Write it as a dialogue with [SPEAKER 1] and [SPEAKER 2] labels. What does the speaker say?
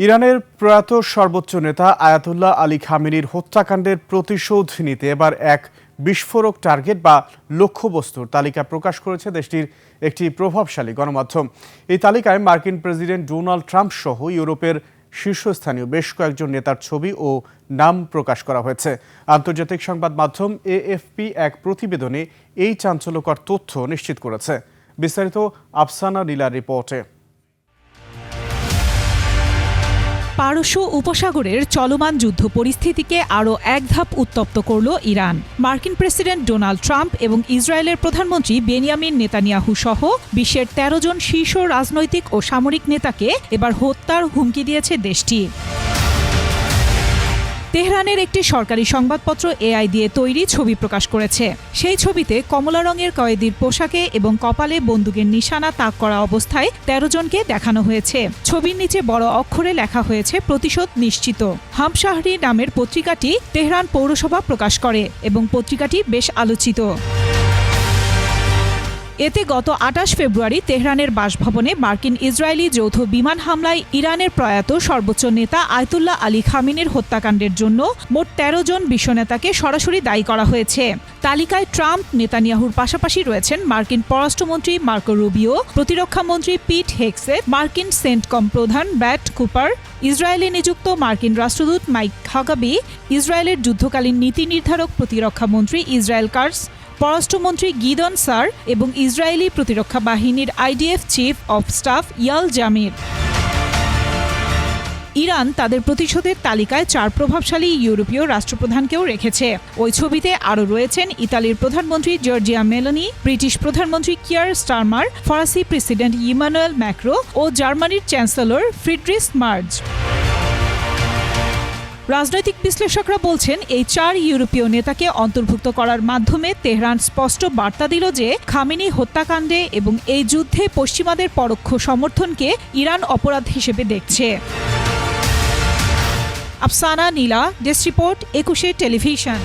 [SPEAKER 1] ইরানের প্রয়াত সর্বোচ্চ নেতা আয়াতুল্লাহ আলী খামেনির হত্যাকাণ্ডের প্রতিশোধ নিতে এবার এক বিস্ফোরক টার্গেট বা লক্ষ্যবস্তুর তালিকা প্রকাশ করেছে দেশটির একটি প্রভাবশালী গণমাধ্যম। এই তালিকায় মার্কিন প্রেসিডেন্ট ডোনাল্ড ট্রাম্প সহ ইউরোপের শীর্ষস্থানীয় বেশ কয়েকজন নেতার ছবি ও নাম প্রকাশ করা হয়েছে। আন্তর্জাতিক সংবাদ মাধ্যম এএফপি এক প্রতিবেদনে এই চাঞ্চল্যকর তথ্য নিশ্চিত করেছে। বিস্তারিত আফসানা নীলার রিপোর্টে।
[SPEAKER 2] পারস্য উপসাগরের চলমান যুদ্ধ পরিস্থিতিকে আরও এক ধাপ উত্তপ্ত করল ইরান। মার্কিন প্রেসিডেন্ট ডোনাল্ড ট্রাম্প এবং ইসরায়েলের প্রধানমন্ত্রী বেনিয়ামিন নেতানিয়াহু সহ বিশ্বের ১৩ জন শীর্ষ রাজনৈতিক ও সামরিক নেতাকে এবার হত্যার হুমকি দিয়েছে দেশটি। তেহরানের একটি সরকারি সংবাদপত্র এআই দিয়ে তৈরি ছবি প্রকাশ করেছে। সেই ছবিতে কমলা রঙের কয়েদির পোশাকে এবং কপালে বন্দুকের নিশানা তাক করা অবস্থায় ১৩ জনকে দেখানো হয়েছে। ছবির নিচে বড় অক্ষরে লেখা হয়েছে প্রতিশোধ নিশ্চিত। হামশাহরি নামের পত্রিকাটি তেহরান পৌরসভা প্রকাশ করে এবং পত্রিকাটি বেশ আলোচিত। এতে গত ২৮ ফেব্রুয়ারি তেহরানের বাসভবনে মার্কিন ইসরায়েলি যৌথ বিমান হামলায় ইরানের প্রয়াত সর্বোচ্চ নেতা আয়াতুল্লাহ আলী খামেনির হত্যাকাণ্ডের জন্য মোট ১৩ জন বিশ্বনেতাকে সরাসরি দায়ী করা হয়েছে। তালিকায় ট্রাম্প নেতানিয়াহুর পাশাপাশি রয়েছেন মার্কিন পররাষ্ট্রমন্ত্রী মার্কো রুবিও, প্রতিরক্ষামন্ত্রী পিট হেগসেট, মার্কিন সেন্টকম প্রধান ব্র্যাড কুপার, ইসরায়েলে নিযুক্ত মার্কিন রাষ্ট্রদূত মাইক হাগাবি, ইসরায়েলের যুদ্ধকালীন নীতি নির্ধারক প্রতিরক্ষামন্ত্রী ইসরায়েল কার্স, পররাষ্ট্রমন্ত্রী গিদন সার এবং ইসরায়েলি প্রতিরক্ষা বাহিনীর IDF chief of staff Eyal Zamir. Iran তাদের প্রতিশোধের তালিকায় ৪ প্রভাবশালী ইউরোপীয় রাষ্ট্রপ্রধানকেও রেখেছে। ওই ছবিতে আরও রয়েছেন ইতালির প্রধানমন্ত্রী জর্জিয়া মেলোনি, ব্রিটিশ প্রধানমন্ত্রী কিয়ার স্টারমার, ফরাসি প্রেসিডেন্ট ইমানুয়েল ম্যাক্রো ও জার্মানির চ্যান্সেলর ফ্রিডরিশ মার্জ। রাজনৈতিক বিশ্লেষকরা বলছেন এই ৪ ইউরোপীয় নেতাকে অন্তর্ভুক্ত করার মাধ্যমে তেহরান স্পষ্ট বার্তা দিল যে খামেনি হত্যাকাণ্ডে এবং এই যুদ্ধে পশ্চিমাদের পরোক্ষ সমর্থনকে ইরান অপরাধ হিসেবে দেখছে। আফসানা নীলা, ডেস্ক রিপোর্ট, ২১ টেলিভিশন।